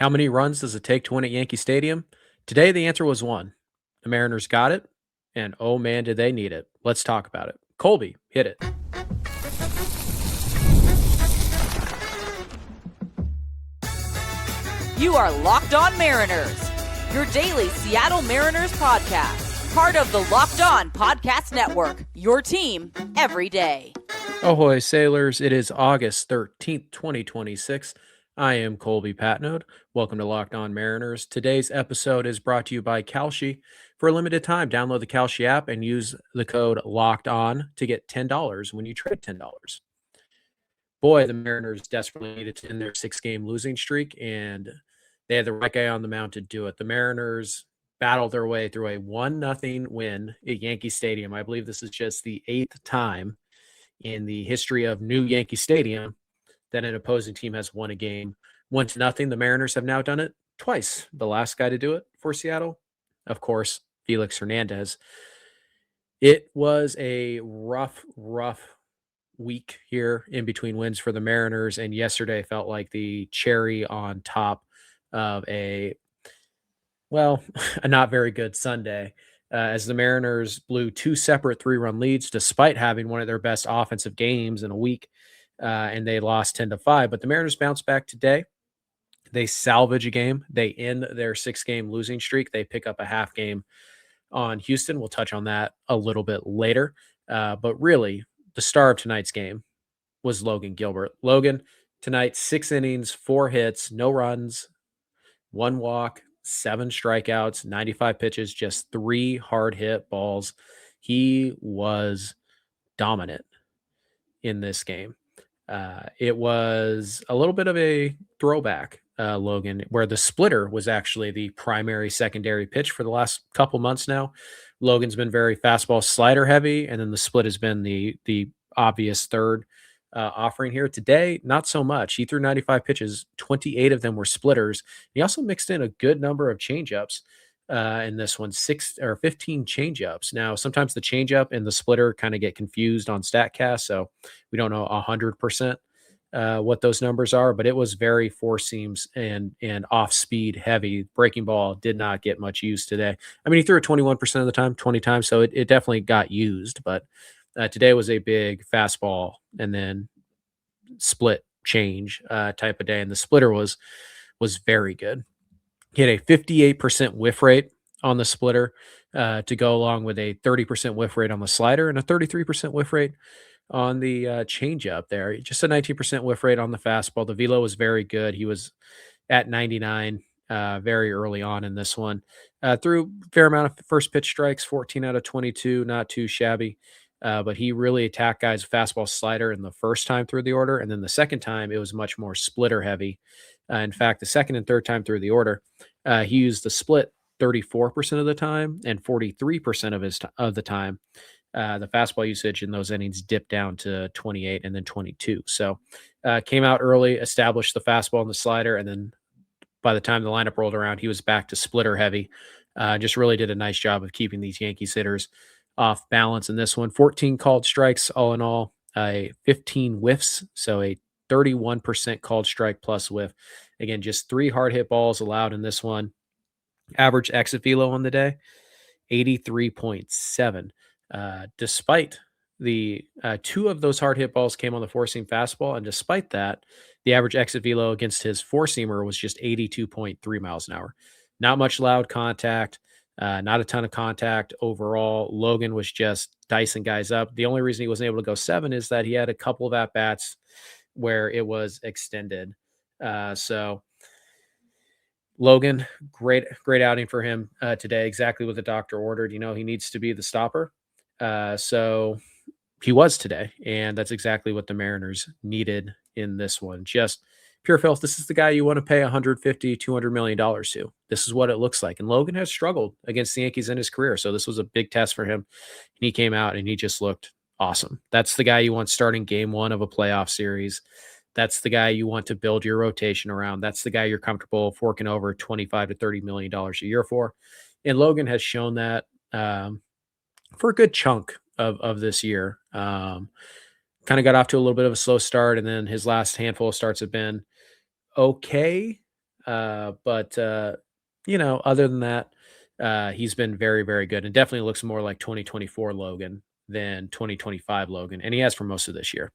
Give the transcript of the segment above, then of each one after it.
How many runs does it take to win at Yankee Stadium? Today, the answer was one. The Mariners got it, and oh man, did they need it. Let's talk about it. Colby, hit it. You are Locked On Mariners, your daily Seattle Mariners podcast. Part of the Locked On Podcast Network, your team every day. Ahoy, sailors. It is August 13th, 2026. I am Colby Patnode. Welcome to Locked On Mariners. Today's episode is brought to you by KALSHI. For a limited time, download the KALSHI app and use the code Locked On to get $10 when you trade $10. Boy, the Mariners desperately needed to end their six-game losing streak, and they had the right guy on the mound to do it. The Mariners battled their way through a 1-0 win at Yankee Stadium. I believe this is just the 8th time in the history of new Yankee Stadium that an opposing team has won a game 1-0. The Mariners have now done it twice. The last guy to do it for Seattle, of course, Felix Hernandez. It was a rough week here in between wins for the Mariners, and yesterday felt like the cherry on top of a not very good Sunday, as the Mariners blew two separate 3-run leads despite having one of their best offensive games in a week, and they lost 10-5. But the Mariners bounced back today. They salvage a game. They end their 6-game losing streak. They pick up a half game on Houston. We'll touch on that a little bit later. But really, the star of tonight's game was Logan Gilbert. Logan, tonight, 6 innings, 4 hits, no runs, 1 walk, 7 strikeouts, 95 pitches, just 3 hard hit balls. He was dominant in this game. It was a little bit of a throwback, Logan, where the splitter was actually the primary secondary pitch for the last couple months now. Logan's been very fastball slider heavy, and then the split has been the obvious third offering here. Today, not so much. He threw 95 pitches, 28 of them were splitters. He also mixed in a good number of changeups in this one, 15 changeups. Now, sometimes the changeup and the splitter kind of get confused on StatCast, so we don't know 100% what those numbers are, but it was very four seams and off speed heavy. Breaking ball did not get much use today. I mean, he threw it 21% of the time, 20 times, so it definitely got used, but today was a big fastball and then split change type of day, and the splitter was very good. He had a 58% whiff rate on the splitter to go along with a 30% whiff rate on the slider and a 33% whiff rate on the changeup there. Just a 19% whiff rate on the fastball. The velo was very good. He was at 99 very early on in this one. Threw a fair amount of first pitch strikes, 14 out of 22, not too shabby. But he really attacked guys' fastball slider in the first time through the order. And then the second time, it was much more splitter heavy. In fact, the second and third time through the order, he used the split 34% of the time and 43% of the time. The fastball usage in those innings dipped down to 28 and then 22. So came out early, established the fastball and the slider, and then by the time the lineup rolled around, he was back to splitter heavy. Just really did a nice job of keeping these Yankees hitters off balance in this one. 14 called strikes all in all, 15 whiffs, so a 31% called strike plus whiff. Again, just 3 hard hit balls allowed in this one. Average exit velo on the day, 83.7. Despite the 2 of those hard hit balls came on the four-seam fastball, and despite that, the average exit velo against his four-seamer was just 82.3 miles an hour. Not much loud contact. Not a ton of contact overall. Logan was just dicing guys up. The only reason he wasn't able to go 7 is that he had a couple of at-bats where it was extended. So Logan, great outing for him today. Exactly what the doctor ordered. He needs to be the stopper. So he was today, and that's exactly what the Mariners needed in this one. Just pure filth. This is the guy you want to pay $150, $200 million to. This is what it looks like. And Logan has struggled against the Yankees in his career, so this was a big test for him. And he came out, and he just looked awesome. That's the guy you want starting game 1 of a playoff series. That's the guy you want to build your rotation around. That's the guy you're comfortable forking over $25 to $30 million a year for. And Logan has shown that for a good chunk of this year. Kind of got off to a little bit of a slow start, and then his last handful of starts have been okay. But other than that, he's been very, very good and definitely looks more like 2024 Logan than 2025 Logan, and he has for most of this year.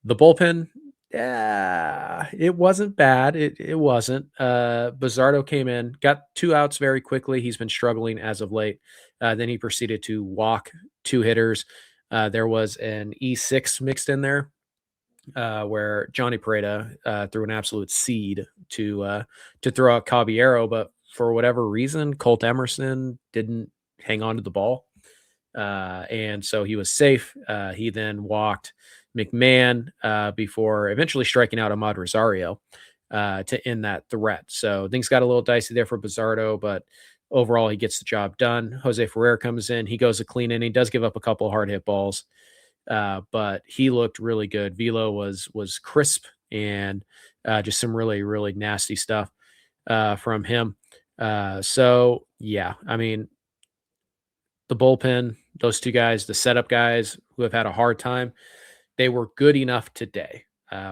The bullpen, yeah, it wasn't bad. It wasn't. Bizzardo came in, got 2 outs very quickly. He's been struggling as of late. Then he proceeded to walk 2 hitters. There was an E6 mixed in there, where Johnny Pereda threw an absolute seed to throw out Caballero, but for whatever reason, Colt Emerson didn't hang on to the ball, and so he was safe. He then walked McMahon before eventually striking out Ahmad Rosario to end that threat. So things got a little dicey there for Bizzardo, but overall he gets the job done. Jose Ferrer comes in, he goes a clean inning, does give up a couple hard hit balls. But he looked really good. Velo was crisp and just some really, really nasty stuff from him. So yeah, I mean, the bullpen, those 2 guys, the setup guys who have had a hard time, they were good enough today.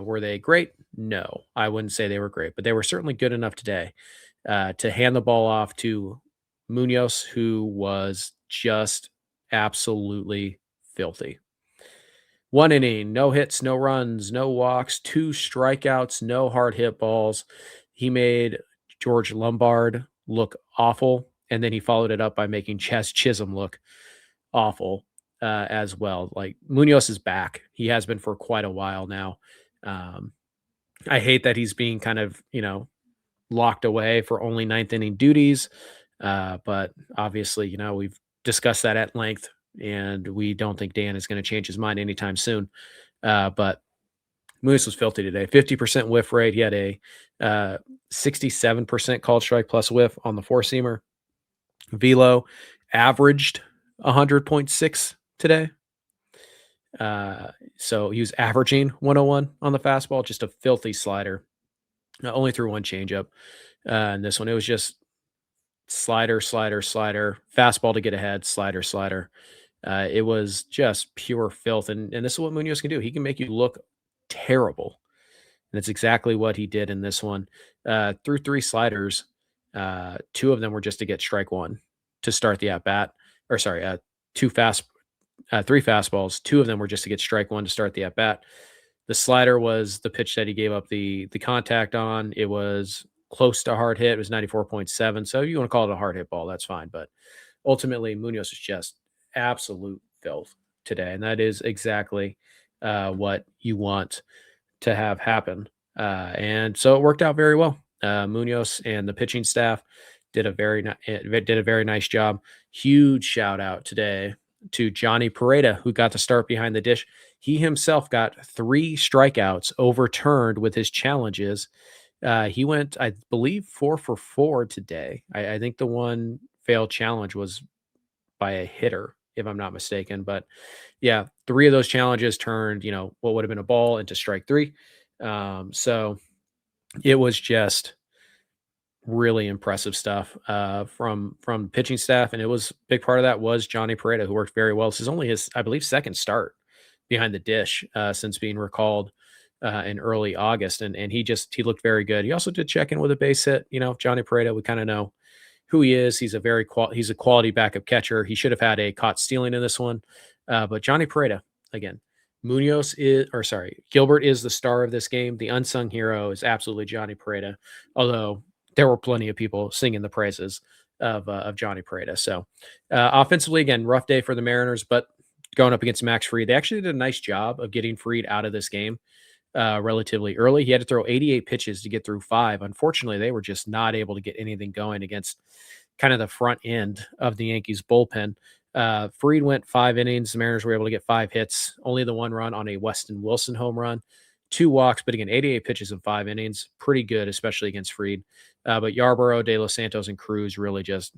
Were they great? No, I wouldn't say they were great, but they were certainly good enough today to hand the ball off to Munoz, who was just absolutely filthy. 1 inning, no hits, no runs, no walks, 2 strikeouts, no hard hit balls. He made George Lombard look awful, and then he followed it up by making Chaz Chisholm look awful as well. Like, Munoz is back. He has been for quite a while now. I hate that he's being kind of, locked away for only 9th inning duties. But obviously, we've discussed that at length, and we don't think Dan is going to change his mind anytime soon. But Moose was filthy today. 50% whiff rate. He had a 67% called strike plus whiff on the 4-seamer. Velo averaged 100.6 today. So he was averaging 101 on the fastball, just a filthy slider. Only threw 1 changeup. And this one, it was just slider, fastball to get ahead, slider. It was just pure filth. And this is what Munoz can do. He can make you look terrible. And it's exactly what he did in this one. Threw 3 sliders. 2 of them were just to get strike 1 to start the at-bat. Or sorry, 3 fastballs. 2 of them were just to get strike 1 to start the at-bat. The slider was the pitch that he gave up the contact on. It was close to hard hit. It was 94.7. So if you want to call it a hard hit ball, that's fine. But ultimately, Munoz was just absolute filth today. And that is exactly what you want to have happen. And so it worked out very well. Munoz and the pitching staff did a very nice job. Huge shout out today to Johnny Pereda, who got to start behind the dish. He himself got 3 strikeouts overturned with his challenges. He went, I believe, 4 for 4 today. I think the one failed challenge was by a hitter, if I'm not mistaken. But yeah, 3 of those challenges turned, what would have been a ball into strike 3. So it was just really impressive stuff from pitching staff. And it was a big part of that was Johnny Pereda, who worked very well. This is only his, I believe, 2nd start behind the dish since being recalled in early August. And he looked very good. He also did check in with a base hit. Johnny Pereda, we kind of know who he is. He's a quality backup catcher. He should have had a caught stealing in this one. But Johnny Pereda, again, Gilbert is the star of this game. The unsung hero is absolutely Johnny Pereda, although there were plenty of people singing the praises of Johnny Pereda. So offensively, again, rough day for the Mariners, but going up against Max Fried, they actually did a nice job of getting Fried out of this game relatively early. He had to throw 88 pitches to get through 5. Unfortunately, they were just not able to get anything going against kind of the front end of the Yankees bullpen. Fried went 5 innings. The Mariners were able to get 5 hits, only the 1 run on a Weston Wilson home run, 2 walks, but again, 88 pitches in 5 innings, pretty good, especially against Fried. But Yarborough, De Los Santos, and Cruz really just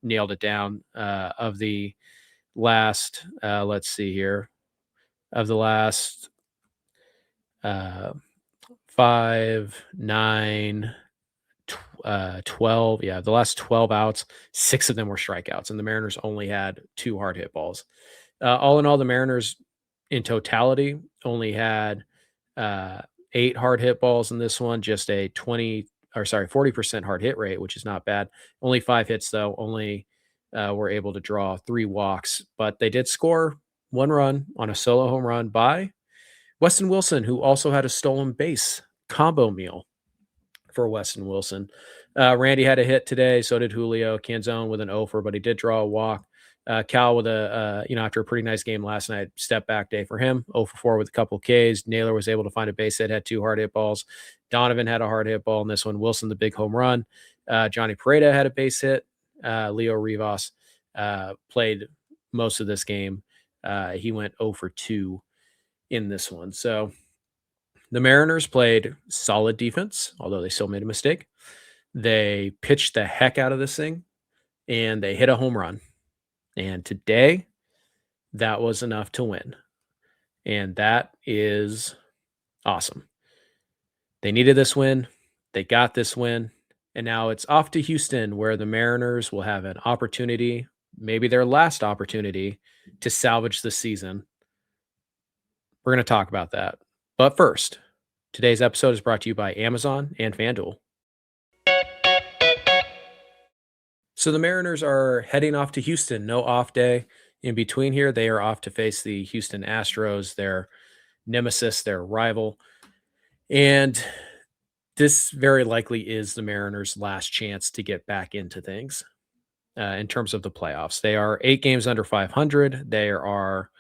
nailed it down. Of the last, let's see here, of the last 5, 9, 12. Yeah, the last 12 outs, 6 of them were strikeouts, and the Mariners only had 2 hard hit balls. All in all, the Mariners in totality only had 8 hard hit balls in this one, just a 40% hard hit rate, which is not bad. Only 5 hits though. Only were able to draw 3 walks, but they did score 1 run on a solo home run by Weston Wilson, who also had a stolen base combo meal for Weston Wilson. Randy had a hit today. So did Julio. Canzone with an offer, but he did draw a walk. Cal with after a pretty nice game last night, step back day for him. 0 for 4 with a couple Ks. Naylor was able to find a base hit, had 2 hard hit balls. Donovan had a hard hit ball in this one. Wilson, the big home run. Johnny Pareda had a base hit. Leo Rivas played most of this game. He went 0 for 2 in this one. So the Mariners played solid defense, although they still made a mistake. They pitched the heck out of this thing, and they hit a home run. And today, that was enough to win. And that is awesome. They needed this win. They got this win. And now it's off to Houston, where the Mariners will have an opportunity, maybe their last opportunity, to salvage the season. We're going to talk about that. But first, today's episode is brought to you by Amazon and FanDuel. So the Mariners are heading off to Houston. No off day in between here. They are off to face the Houston Astros, their nemesis, their rival. And this very likely is the Mariners' last chance to get back into things in terms of the playoffs. They are 8 games under 500. There are,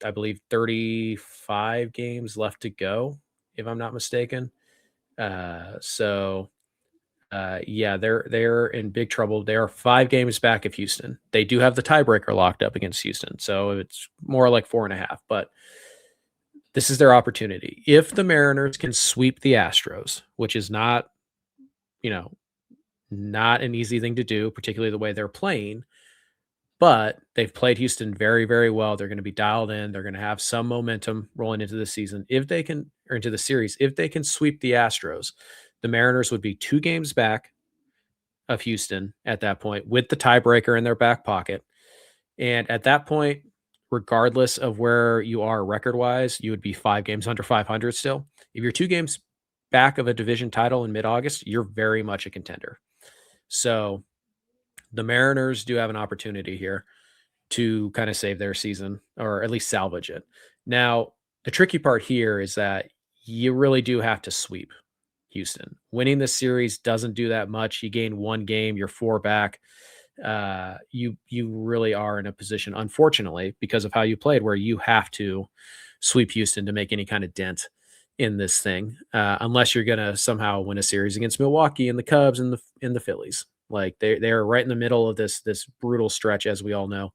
I believe, 35 games left to go, if I'm not mistaken. They're in big trouble. They are 5 games back of Houston. They do have the tiebreaker locked up against Houston, so it's more like 4.5. But this is their opportunity. If the Mariners can sweep the Astros, which is not an easy thing to do, particularly the way they're playing, but they've played Houston very, very well. They're going to be dialed in. They're going to have some momentum rolling into the season. Into the series, if they can sweep the Astros, the Mariners would be 2 games back of Houston at that point with the tiebreaker in their back pocket. And at that point, regardless of where you are record-wise, you would be 5 games under 500 still. If you're 2 games back of a division title in mid-August, you're very much a contender. So the Mariners do have an opportunity here to kind of save their season, or at least salvage it. Now, the tricky part here is that you really do have to sweep Houston. Winning this series doesn't do that much. You gain 1 game, you're 4 back. You really are in a position, unfortunately, because of how you played, where you have to sweep Houston to make any kind of dent in this thing, unless you're going to somehow win a series against Milwaukee and the Cubs and the Phillies. Like they are right in the middle of this brutal stretch, as we all know.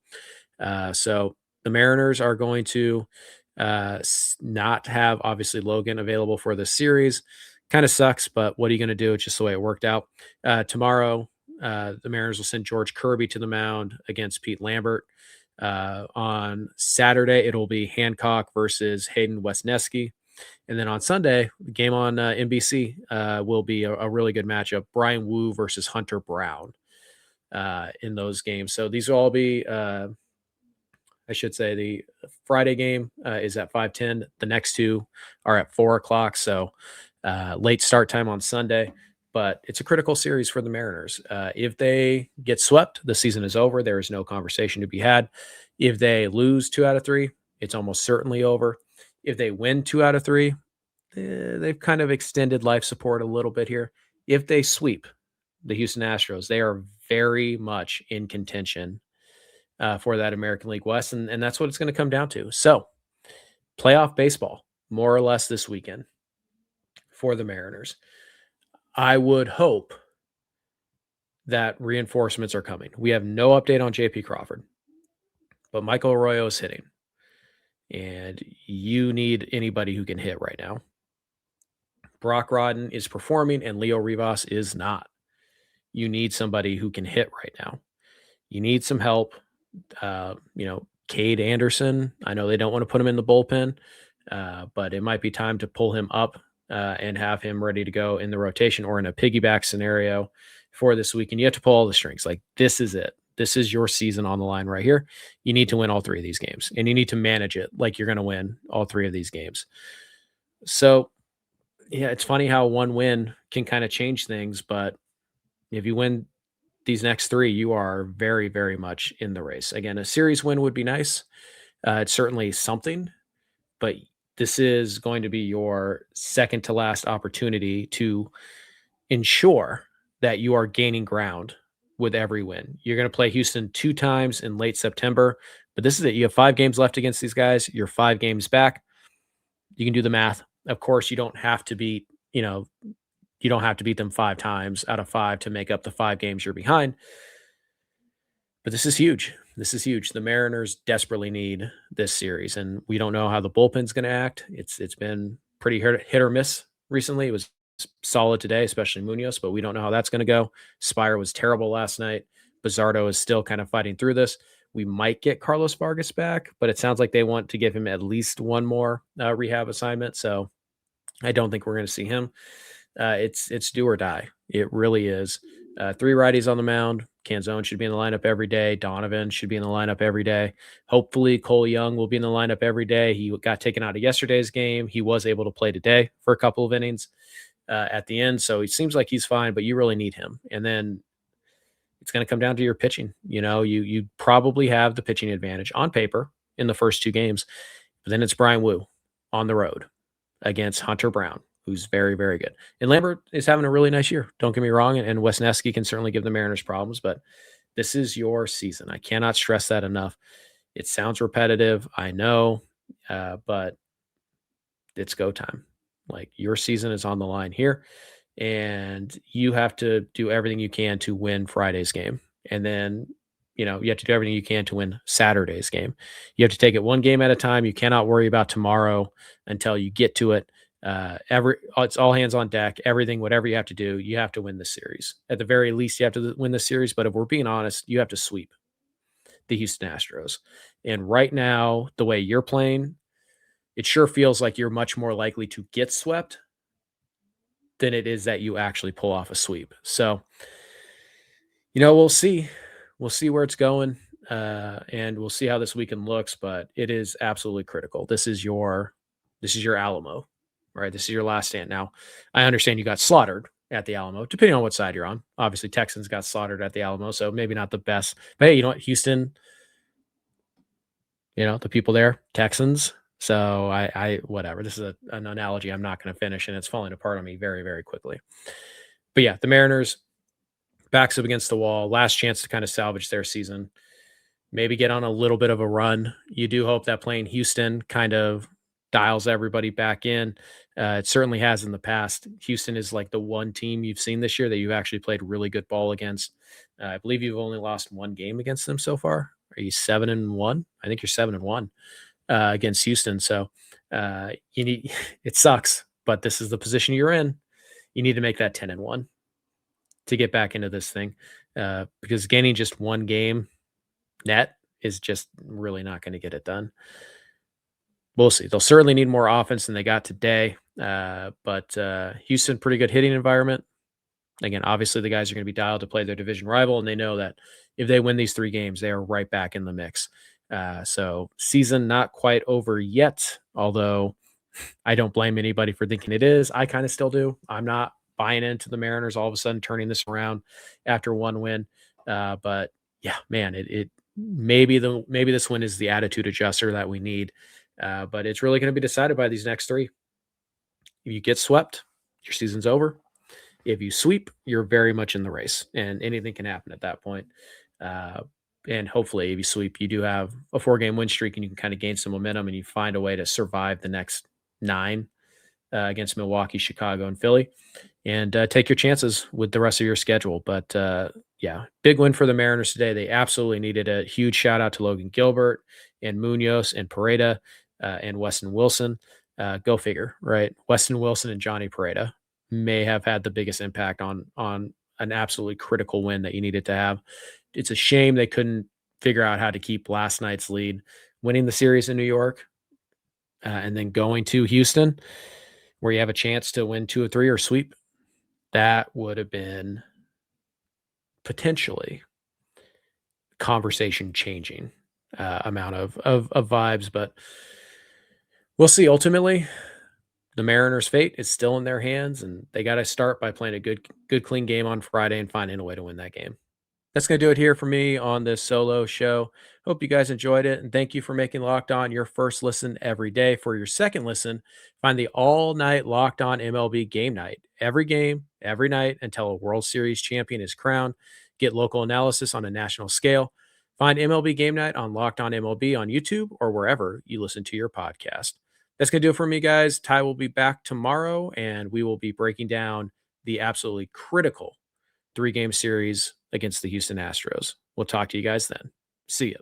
So the Mariners are going to not have, obviously, Logan available for this series. Kind of sucks, but what are you going to do? It's just the way it worked out. Tomorrow, the Mariners will send George Kirby to the mound against Pete Lambert. On Saturday, it'll be Hancock versus Hayden Wesneski. And then on Sunday, the game on NBC will be a really good matchup. Brian Wu versus Hunter Brown in those games. So these will all be, I should say, the Friday game is at 5:10. The next 2 are at 4 o'clock. So late start time on Sunday. But it's a critical series for the Mariners. If they get swept, the season is over. There is no conversation to be had. If they lose 2 out of 3, it's almost certainly over. If they win 2 out of 3, they've kind of extended life support a little bit here. If they sweep the Houston Astros, they are very much in contention for that American League West, and that's what it's going to come down to. So, playoff baseball, more or less this weekend for the Mariners. I would hope that reinforcements are coming. We have no update on J.P. Crawford, but Michael Arroyo is hitting. And you need anybody who can hit right now. Brock Rodden is performing and Leo Rivas is not. You need somebody who can hit right now. You need some help. Cade Anderson, I know they don't want to put him in the bullpen, but it might be time to pull him up and have him ready to go in the rotation or in a piggyback scenario for this week. And you have to pull all the strings. Like, this is it. This is your season on the line right here. You need to win all 3 of these games, and you need to manage it like you're going to win all 3 of these games. So Yeah, it's funny how one win can kind of change things, but if you win these next three, you are very, very much in the race. Again, a series win would be nice. It's certainly something, but this is going to be your second to last opportunity to ensure that you are gaining ground with every win. You're going to play Houston 2 times in late September, but this is it. You have 5 games left against these guys. You're 5 games back. You can do the math. Of course, you don't have to beat, you don't have to beat them 5 times out of 5 to make up the 5 games you're behind. But this is huge. This is huge. The Mariners desperately need this series, and we don't know how the bullpen's going to act. It's been pretty hit or miss recently. It was solid today, especially Munoz, but we don't know how that's going to go. Spire was terrible last night. Bizzardo is still kind of fighting through this. We might get Carlos Vargas back, but it sounds like they want to give him at least one more rehab assignment. So I don't think we're going to see him. It's do or die. It really is. 3 righties on the mound. Canzone should be in the lineup every day. Donovan should be in the lineup every day. Hopefully, Cole Young will be in the lineup every day. He got taken out of yesterday's game. He was able to play today for a couple of innings at the end. So it seems like he's fine, but you really need him. And then it's going to come down to your pitching. You probably have the pitching advantage on paper in the first 2 games, but then it's Brian Wu on the road against Hunter Brown, who's very, very good. And Lambert is having a really nice year. Don't get me wrong. And Wesneski can certainly give the Mariners problems, but this is your season. I cannot stress that enough. It sounds repetitive, I know, but it's go time. Like, your season is on the line here, and you have to do everything you can to win Friday's game. And then, you have to do everything you can to win Saturday's game. You have to take it one game at a time. You cannot worry about tomorrow until you get to it. It's all hands on deck. Everything, whatever you have to do, you have to win the series. At the very least, you have to win the series. But if we're being honest, you have to sweep the Houston Astros. And right now, the way you're playing, it sure feels like you're much more likely to get swept than it is that you actually pull off a sweep. So, we'll see. We'll see where it's going, and we'll see how this weekend looks. But it is absolutely critical. This is your Alamo, right? This is your last stand. Now, I understand you got slaughtered at the Alamo, depending on what side you're on. Obviously, Texans got slaughtered at the Alamo, so maybe not the best. But hey, you know what? Houston, the people there, Texans. So I whatever. This is an analogy I'm not going to finish, and it's falling apart on me very, very quickly. But yeah, the Mariners, backs up against the wall, last chance to kind of salvage their season, maybe get on a little bit of a run. You do hope that playing Houston kind of dials everybody back in. It certainly has in the past. Houston is like the one team you've seen this year that you've actually played really good ball against. I believe you've only lost 1 game against them so far. Are you 7-1? I think you're 7-1 against Houston. So you need, it sucks, but this is the position you're in. You need to make that 10-1 to get back into this thing, because gaining just 1 game net is just really not going to get it done. We'll see. They'll certainly need more offense than they got today, but Houston, pretty good hitting environment. Again, obviously the guys are going to be dialed to play their division rival, and they know that if they win these 3 games, they are right back in the mix. So season not quite over yet, although I don't blame anybody for thinking it is. I kind of still do. I'm not buying into the Mariners all of a sudden turning this around after 1 win. But yeah, man, it maybe this win is the attitude adjuster that we need. But it's really going to be decided by these next 3. If you get swept, your season's over. If you sweep, you're very much in the race, and anything can happen at that point. And hopefully, if you sweep, you do have a 4-game win streak, and you can kind of gain some momentum, and you find a way to survive the next 9 against Milwaukee, Chicago, and Philly, and take your chances with the rest of your schedule. But yeah, big win for the Mariners today. They absolutely needed a huge shout out to Logan Gilbert and Munoz and Pareda and Weston Wilson. Go figure, right? Weston Wilson and Johnny Pareda may have had the biggest impact on an absolutely critical win that you needed to have. It's a shame they couldn't figure out how to keep last night's lead, winning the series in New York, and then going to Houston, where you have a chance to win 2 or 3 or sweep. That would have been potentially conversation changing amount of vibes, but we'll see. Ultimately, the Mariners' fate is still in their hands, and they got to start by playing a good, clean game on Friday and finding a way to win that game. That's going to do it here for me on this solo show. Hope you guys enjoyed it, and thank you for making Locked On your first listen every day. For your second listen, find the all-night Locked On MLB game night. Every game, every night until a World Series champion is crowned. Get local analysis on a national scale. Find MLB Game Night on Locked On MLB on YouTube or wherever you listen to your podcast. That's going to do it for me, guys. Ty will be back tomorrow, and we will be breaking down the absolutely critical 3-game series against the Houston Astros. We'll talk to you guys then. See ya.